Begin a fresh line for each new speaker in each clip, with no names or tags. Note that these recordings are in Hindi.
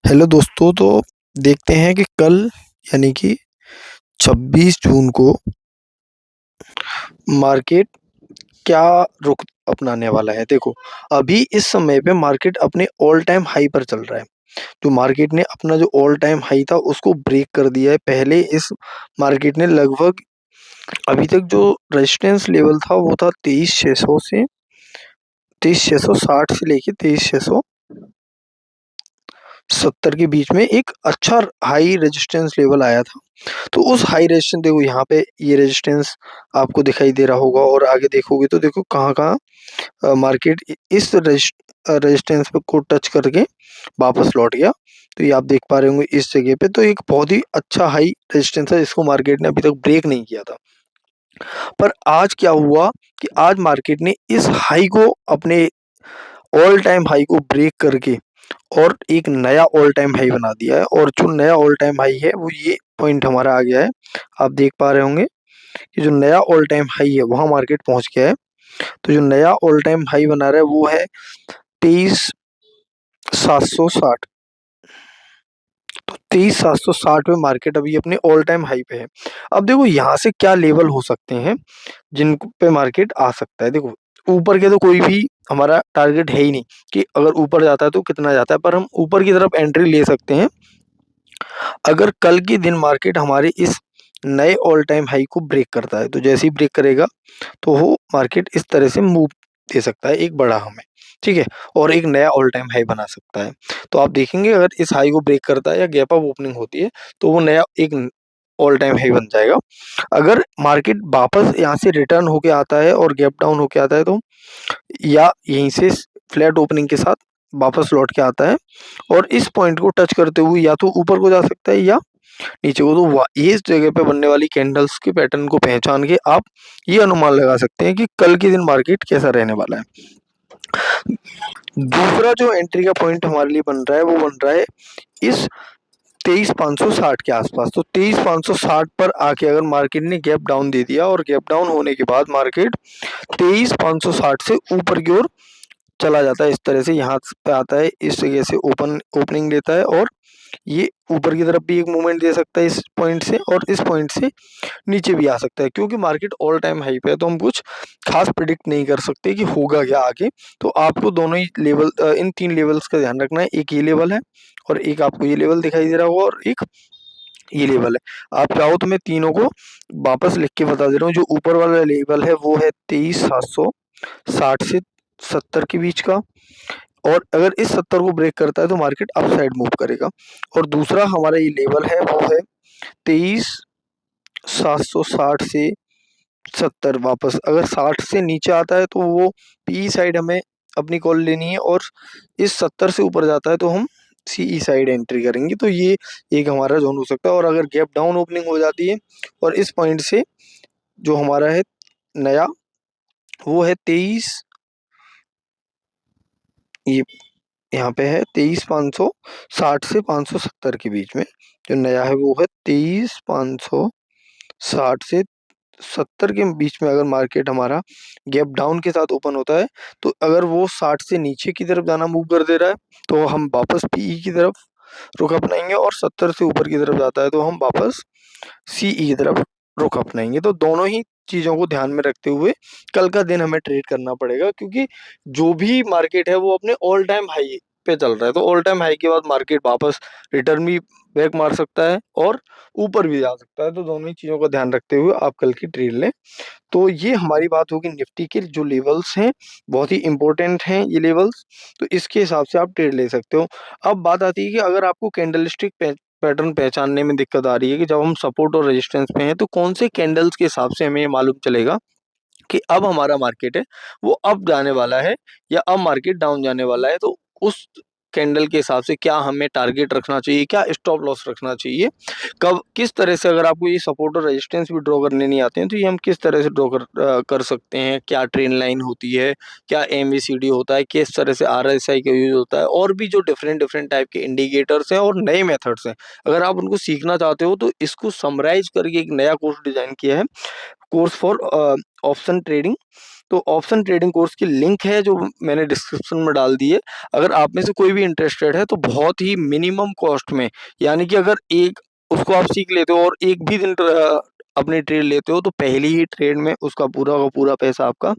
हेलो दोस्तों, तो देखते हैं कि कल यानी कि 26 जून को मार्केट क्या रुख अपनाने वाला है। देखो, अभी इस समय पे मार्केट अपने ऑल टाइम हाई पर चल रहा है। तो मार्केट ने अपना जो ऑल टाइम हाई था उसको ब्रेक कर दिया है। पहले इस मार्केट ने लगभग अभी तक जो रेजिस्टेंस लेवल था वो था 23,600 से 23,660 से लेके 23,670 के बीच में एक अच्छा हाई रेजिस्टेंस लेवल आया था। तो उस हाई रेजिस्टेंस, देखो यहाँ पे ये रेजिस्टेंस आपको दिखाई दे रहा होगा, और आगे देखोगे तो देखो कहाँ-कहाँ मार्केट इस रेजिस्टेंस को टच करके वापस लौट गया। तो ये आप देख पा रहे होंगे इस जगह पे, तो एक बहुत ही अच्छा हाई रेजिस्टेंस है जिसको मार्केट ने अभी तक ब्रेक नहीं किया था। पर आज क्या हुआ कि आज मार्केट ने इस हाई को, अपने ऑल टाइम हाई को ब्रेक करके और एक नया ऑल टाइम हाई बना दिया है। और जो नया ऑल टाइम हाई है वो ये पॉइंट हमारा आ गया है। आप देख पा रहे होंगे कि जो नया ऑल टाइम हाई है वहाँ मार्केट पहुँच गया है। तो जो नया ऑल टाइम हाई बना रहा है वो है 23,760। तो 23,760 में मार्केट अभी अपने ऑल टाइम हाई पे है। अब देखो यहाँ से क्या लेवल हो सकते हैं जिन पे मार्केट आ सकता है। देखो, ऊपर के तो कोई भी हमारा टारगेट है ही नहीं कि अगर ऊपर जाता है तो कितना जाता है, पर हम ऊपर की तरफ एंट्री ले सकते हैं अगर कल के दिन मार्केट हमारे इस नए ऑल टाइम हाई को ब्रेक करता है। तो जैसे ही ब्रेक करेगा तो वो मार्केट इस तरह से मूव दे सकता है एक बड़ा हमें, ठीक है, और एक नया ऑल टाइम हाई बना सकता है। तो आप देखेंगे अगर इस हाई को ब्रेक करता है या गैप अप ओपनिंग होती है तो वो नया एक ऑल टाइम हाई बन जाएगा। अगर मार्केट वापस यहाँ से रिटर्न होके आता है और गैप डाउन होके आता है तो, या यहीं से फ्लैट ओपनिंग के साथ वापस लौट के आता है और इस पॉइंट को टच करते हुए या तो ऊपर को जा सकता है या नीचे को। तो इस जगह पे बनने वाली कैंडल्स के पैटर्न को पहचान के आप ये अनुमान लगा सकते हैं कि कल के दिन मार्केट कैसा रहने वाला है। दूसरा जो एंट्री का पॉइंट हमारे लिए बन रहा है वो बन रहा है इस 23,560 के आसपास। तो 23,560 पर आके अगर मार्केट ने गैप डाउन दे दिया और गैप डाउन होने के बाद मार्केट 23,560 से ऊपर की ओर चला जाता है, इस तरह से यहाँ पे आता है, इस जगह से ओपनिंग लेता है और ये ऊपर की तरफ भी एक मूवमेंट दे सकता है इस पॉइंट से, और इस पॉइंट से नीचे भी आ सकता है। क्योंकि मार्केट ऑल टाइम हाई पे है तो हम कुछ खास प्रिडिक्ट नहीं कर सकते कि होगा क्या आगे। तो आपको दोनों ही लेवल, इन तीन लेवल्स का ध्यान रखना है। एक ये लेवल है और एक आपको ये लेवल दिखाई दे रहा होगा और एक ये लेवल है। आप चाहो तो मैं तीनों को वापस लिख के बता दे रहा हूँ। जो ऊपर वाला लेवल है वो है 23,760 से 70 के बीच का, और अगर इस 70 को ब्रेक करता है तो मार्केट अप साइड मूव करेगा। और दूसरा हमारा ये लेवल है वो है 23,760 से 70। वापस अगर 60 से नीचे आता है तो वो पी साइड हमें अपनी कॉल लेनी है, और इस 70 से ऊपर जाता है तो हम सीई साइड एंट्री करेंगे। तो ये एक हमारा जोन हो सकता है। और अगर गैप डाउन ओपनिंग हो जाती है और इस पॉइंट से जो हमारा है नया वो है 23, ये यहाँ पे है 23,560 से 570 के बीच में। जो नया है वो है 23,560 से 70 के बीच में। अगर मार्केट हमारा गैप डाउन के साथ ओपन होता है तो अगर वो 60 से नीचे की तरफ जाना मूव कर दे रहा है तो हम वापस पीई की तरफ रुख अपनाएंगे, और 70 से ऊपर की तरफ जाता है तो हम वापस सीई की तरफ रुख अपनाएंगे। तो दोनों ही चीज़ों को ध्यान में रखते हुए कल का दिन हमें ट्रेड करना पड़ेगा, क्योंकि जो भी मार्केट है वो अपने ऑल टाइम हाई पे चल रहा है। तो ऑल टाइम हाई के बाद मार्केट वापस रिटर्न भी बैक मार सकता है और ऊपर भी जा सकता है। तो दोनों ही चीज़ों का ध्यान रखते हुए आप कल की ट्रेड लें। तो ये हमारी बात होगी निफ्टी के जो लेवल्स हैं, बहुत ही इंपॉर्टेंट हैं ये लेवल्स। तो इसके हिसाब से आप ट्रेड ले सकते हो। अब बात आती है कि अगर आपको कैंडलस्टिक पैटर्न पहचानने में दिक्कत आ रही है कि जब हम सपोर्ट और रेजिस्टेंस पे हैं तो कौन से कैंडल्स के हिसाब से हमें ये मालूम चलेगा कि अब हमारा मार्केट है वो अप जाने वाला है या अब मार्केट डाउन जाने वाला है। तो उस कैंडल के हिसाब से क्या हमें टारगेट रखना चाहिए, क्या स्टॉप लॉस रखना चाहिए, कब किस तरह से, अगर आपको ये सपोर्ट और रेजिस्टेंस भी ड्रॉ करने नहीं आते हैं तो ये हम किस तरह से ड्रॉ कर सकते हैं। क्या ट्रेन लाइन होती है, क्या एमएसीडी होता है, किस तरह से आरएसआई का यूज होता है, और भी जो डिफरेंट डिफरेंट टाइप के इंडिकेटर्स हैं और नए मेथड्स हैं, अगर आप उनको सीखना चाहते हो तो इसको समराइज करके एक नया कोर्स डिजाइन किया है, कोर्स फॉर ऑप्शन ट्रेडिंग। तो ऑप्शन ट्रेडिंग कोर्स की लिंक है जो मैंने डिस्क्रिप्शन में डाल दी है। अगर आप में से कोई भी इंटरेस्टेड है तो बहुत ही मिनिमम कॉस्ट में, यानी कि अगर एक उसको आप सीख लेते हो और एक भी दिन अपनी ट्रेड लेते हो तो पहली ही ट्रेड में उसका पूरा का पूरा पैसा आपका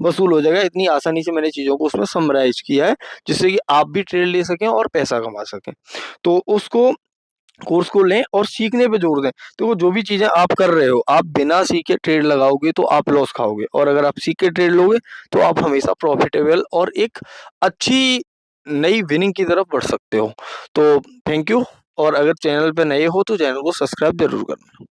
वसूल हो जाएगा। इतनी आसानी से मैंने चीज़ों को उसमें समराइज़ किया है जिससे कि आप भी ट्रेड ले सकें और पैसा कमा सकें। तो उसको कोर्स को लें और सीखने पे जोर दें। तो जो भी चीज़ें आप कर रहे हो, आप बिना सीखे ट्रेड लगाओगे तो आप लॉस खाओगे, और अगर आप सीख के ट्रेड लोगे तो आप हमेशा प्रॉफिटेबल और एक अच्छी नई विनिंग की तरफ बढ़ सकते हो। तो थैंक यू, और अगर चैनल पे नए हो तो चैनल को सब्सक्राइब ज़रूर करना।